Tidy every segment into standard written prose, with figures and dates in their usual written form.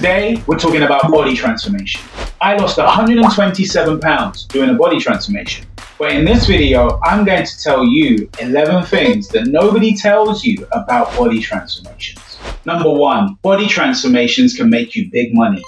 Today, we're talking about body transformation. I lost 127 pounds doing a body transformation. But in this video, I'm going to tell you 11 things that nobody tells you about body transformations. Number one, body transformations can make you big money.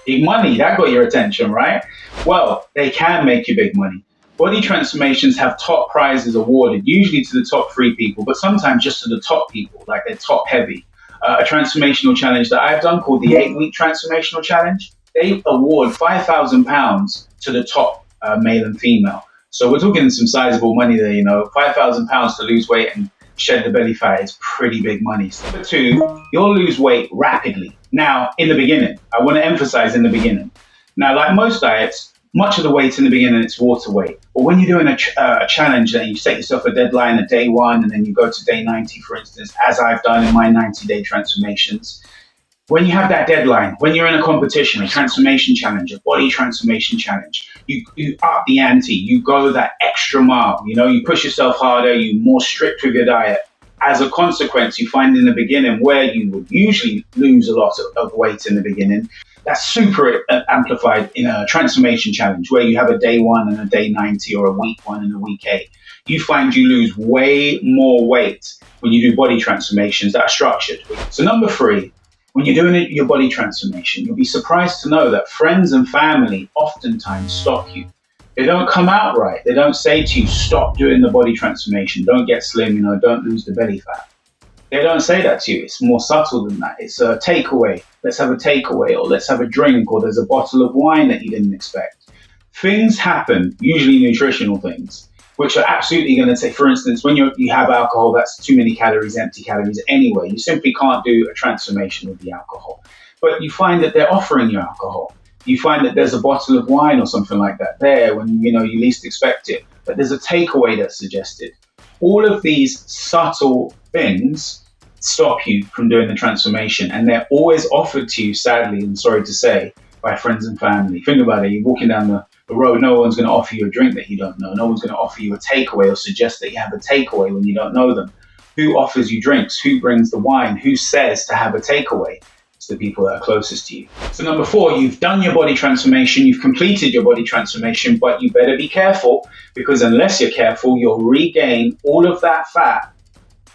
Big money, that got your attention, right? Well, they can make you big money. Body transformations have top prizes awarded, usually to the top 3 people, but sometimes just to the top people, like they're top heavy. A transformational challenge that I've done called the 8-week transformational challenge, they award £5,000 to the top male and female. So we're talking some sizable money there, £5,000 to lose weight and shed the belly fat is pretty big money. Number 2, you'll lose weight rapidly. Now, in the beginning, I want to emphasize in the beginning. Now, like most diets, much of the weight in the beginning, it's water weight. But when you're doing a challenge and you set yourself a deadline at day 1 and then you go to day 90, for instance, as I've done in my 90-day transformations, when you have that deadline, when you're in a competition, a transformation challenge, a body transformation challenge, you up the ante, you go that extra mile, you push yourself harder, you're more strict with your diet. As a consequence, you find in the beginning where you would usually lose a lot of weight in the beginning, that's super amplified in a transformation challenge where you have a day 1 and a day 90 or a week 1 and a week 8. You find you lose way more weight when you do body transformations that are structured. So number 3, when you're doing your body transformation, you'll be surprised to know that friends and family oftentimes stop you. They don't come out right. They don't say to you, stop doing the body transformation. Don't get slim, don't lose the belly fat. They don't say that to you. It's more subtle than that. It's a takeaway. Let's have a takeaway, or let's have a drink, or there's a bottle of wine that you didn't expect. Things happen, usually nutritional things, which are absolutely going to take, for instance, when you have alcohol, that's too many calories, empty calories anyway. You simply can't do a transformation with the alcohol. But you find that they're offering you alcohol. You find that there's a bottle of wine or something like that there when you least expect it. But there's a takeaway that's suggested. All of these subtle things stop you from doing the transformation, and they're always offered to you, sadly, and sorry to say, by friends and family. Think about it. You're walking down the road, no one's going to offer you a drink that you don't know. No one's going to offer you a takeaway or suggest that you have a takeaway when you don't know them. Who offers you drinks? Who brings the wine? Who says to have a takeaway? It's the people that are closest to you. So number 4, you've done your body transformation, you've completed your body transformation, but you better be careful, because unless you're careful, you'll regain all of that fat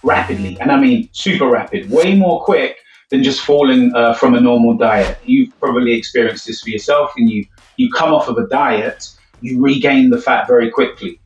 rapidly. And I mean super rapid, way more quick than just falling from a normal diet. You've probably experienced this for yourself, and you come off of a diet, you regain the fat very quickly.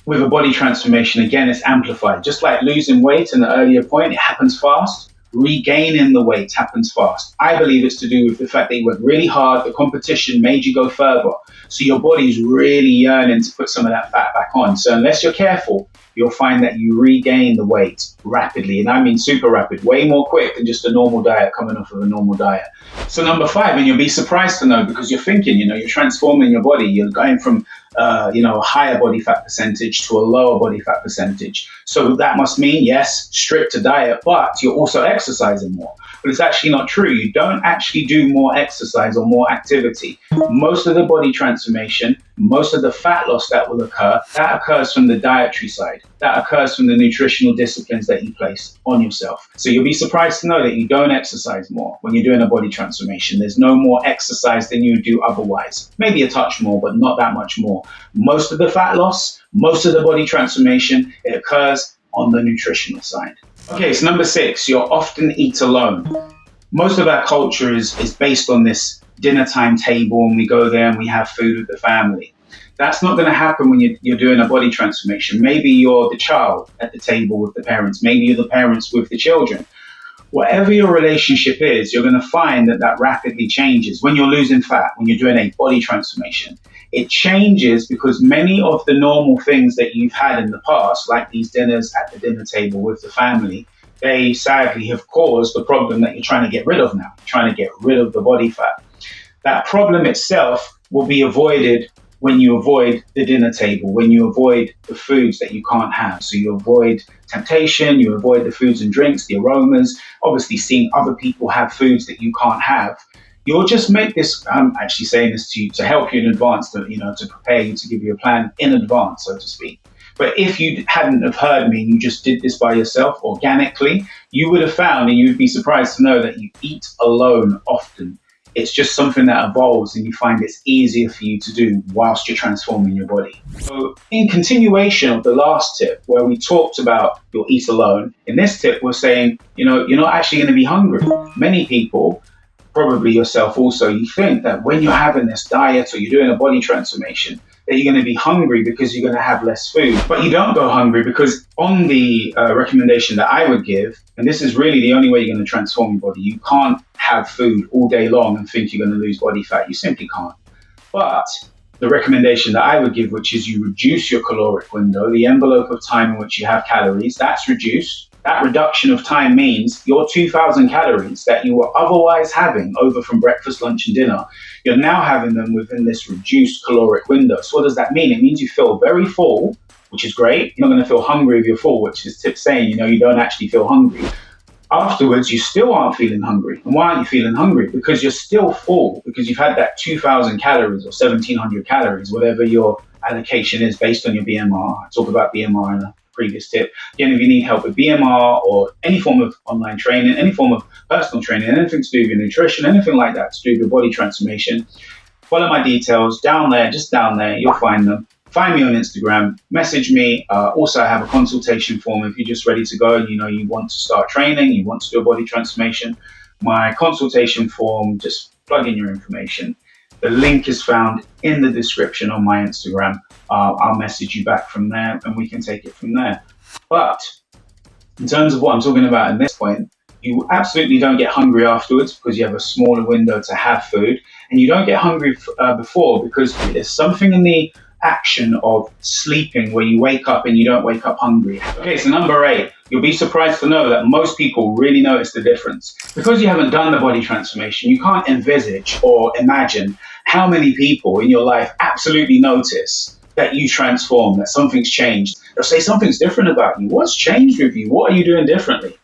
With a body transformation, again, it's amplified. Just like losing weight in the earlier point, it happens fast. Regaining the weight happens fast. I believe it's to do with the fact that you worked really hard, the competition made you go further. So your body's really yearning to put some of that fat back on. So unless you're careful, you'll find that you regain the weight rapidly. And I mean super rapid, way more quick than just a normal diet coming off of a normal diet. So number 5, and you'll be surprised to know, because you're thinking, you're transforming your body. You're going from, a higher body fat percentage to a lower body fat percentage. So that must mean, yes, strict to diet, but you're also exercising more. But it's actually not true. You don't actually do more exercise or more activity. Most of the body transformation, most of the fat loss that will occur, that occurs from the dietary side. That occurs from the nutritional disciplines that you place on yourself. So you'll be surprised to know that you don't exercise more when you're doing a body transformation. There's no more exercise than you would do otherwise. Maybe a touch more, but not that much more. Most of the fat loss, most of the body transformation, it occurs on the nutritional side. Okay, so number 6, you'll often eat alone. Most of our culture is based on this dinner time table, and we go there and we have food with the family. That's not going to happen when you're doing a body transformation. Maybe you're the child at the table with the parents. Maybe you're the parents with the children. Whatever your relationship is, you're going to find that rapidly changes. When you're losing fat, when you're doing a body transformation, it changes because many of the normal things that you've had in the past, like these dinners at the dinner table with the family, they sadly have caused the problem that you're trying to get rid of now. You're trying to get rid of the body fat. That problem itself will be avoided when you avoid the dinner table, when you avoid the foods that you can't have. So you avoid temptation, you avoid the foods and drinks, the aromas, obviously seeing other people have foods that you can't have. You'll just make this, I'm actually saying this to you to help you in advance, to prepare you, to give you a plan in advance, so to speak. But if you hadn't have heard me, you just did this by yourself organically, you would have found, and you'd be surprised to know, that you eat alone often. It's just something that evolves and you find it's easier for you to do whilst you're transforming your body. So in continuation of the last tip where we talked about you'll eat alone, in this tip we're saying, you're not actually going to be hungry. Many people, probably yourself also, you think that when you're having this diet or you're doing a body transformation, that you're going to be hungry because you're going to have less food. But you don't go hungry because on the recommendation that I would give, and this is really the only way you're going to transform your body, you can't have food all day long and think you're going to lose body fat. You simply can't. But the recommendation that I would give, which is you reduce your caloric window, the envelope of time in which you have calories, that's reduced. That reduction of time means your 2,000 calories that you were otherwise having over from breakfast, lunch, and dinner, you're now having them within this reduced caloric window. So what does that mean? It means you feel very full, which is great. You're not going to feel hungry if you're full, which is tip saying, you don't actually feel hungry. Afterwards, you still aren't feeling hungry. And why aren't you feeling hungry? Because you're still full, because you've had that 2,000 calories or 1,700 calories, whatever your allocation is based on your BMR. I talk about BMR in a previous tip. Again, if you need help with BMR or any form of online training, any form of personal training, anything to do with your nutrition, anything like that to do with your body transformation, follow my details down there, just down there, you'll find them. Find me on Instagram, message me. Also, I have a consultation form if you're just ready to go and you want to start training, you want to do a body transformation. My consultation form, just plug in your information. The link is found in the description on my Instagram. I'll message you back from there and we can take it from there. But in terms of what I'm talking about at this point, you absolutely don't get hungry afterwards because you have a smaller window to have food. And you don't get hungry before because there's something in the action of sleeping where you wake up and you don't wake up hungry. Okay, so number 8, you'll be surprised to know that most people really notice the difference. Because you haven't done the body transformation, you can't envisage or imagine how many people in your life absolutely notice that you transform, that something's changed. They'll say something's different about you. What's changed with you? What are you doing differently?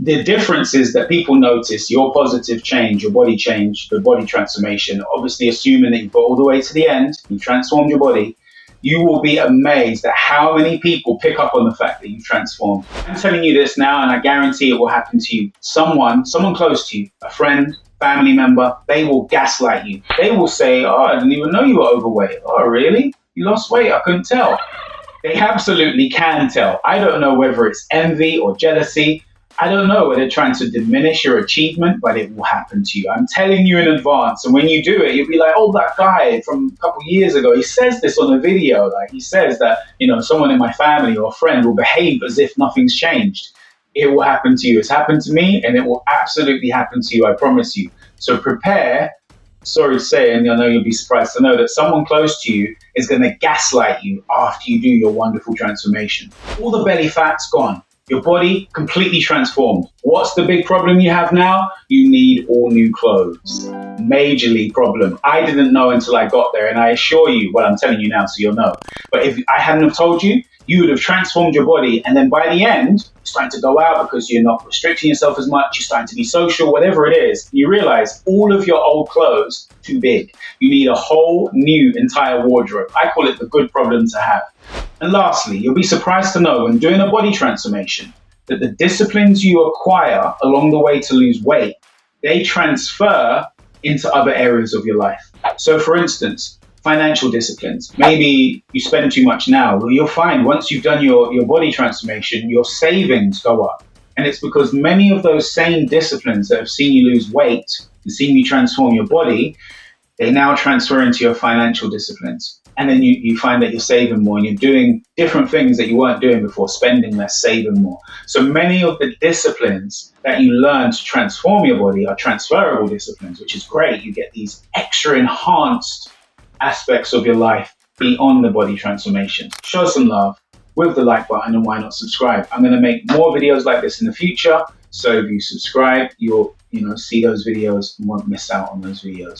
The difference is that people notice your positive change, your body change, the body transformation, obviously assuming that you've got all the way to the end, you've transformed your body. You will be amazed at how many people pick up on the fact that you've transformed. I'm telling you this now, and I guarantee it will happen to you. Someone close to you, a friend, family member, they will gaslight you. They will say, oh, I didn't even know you were overweight. Oh, really? You lost weight? I couldn't tell. They absolutely can tell. I don't know whether it's envy or jealousy. I don't know whether they're trying to diminish your achievement, but it will happen to you. I'm telling you in advance. And when you do it, you'll be like, oh, that guy from a couple of years ago, he says this on a video. Like he says that, someone in my family or a friend will behave as if nothing's changed. It will happen to you. It's happened to me and it will absolutely happen to you. I promise you. So prepare. Sorry to say, and I know you'll be surprised to know that someone close to you is going to gaslight you after you do your wonderful transformation. All the belly fat's gone. Your body completely transformed. What's the big problem you have now? You need all new clothes. Majorly problem. I didn't know until I got there, and I assure you, well, I'm telling you now so you'll know. But if I hadn't have told you, you would have transformed your body, and then by the end, you're starting to go out because you're not restricting yourself as much, you're starting to be social, whatever it is. You realize all of your old clothes too big. You need a whole new entire wardrobe. I call it the good problem to have. And lastly, you'll be surprised to know when doing a body transformation that the disciplines you acquire along the way to lose weight, they transfer into other areas of your life. So for instance, financial disciplines. Maybe you spend too much now. Well, you'll find once you've done your body transformation, your savings go up. And it's because many of those same disciplines that have seen you lose weight and seen you transform your body, they now transfer into your financial disciplines. And then you find that you're saving more and you're doing different things that you weren't doing before, spending less, saving more. So many of the disciplines that you learn to transform your body are transferable disciplines, which is great. You get these extra enhanced aspects of your life beyond the body transformation. Show some love with the like button and why not subscribe. I'm going to make more videos like this in the future. So if you subscribe, you'll see those videos and won't miss out on those videos.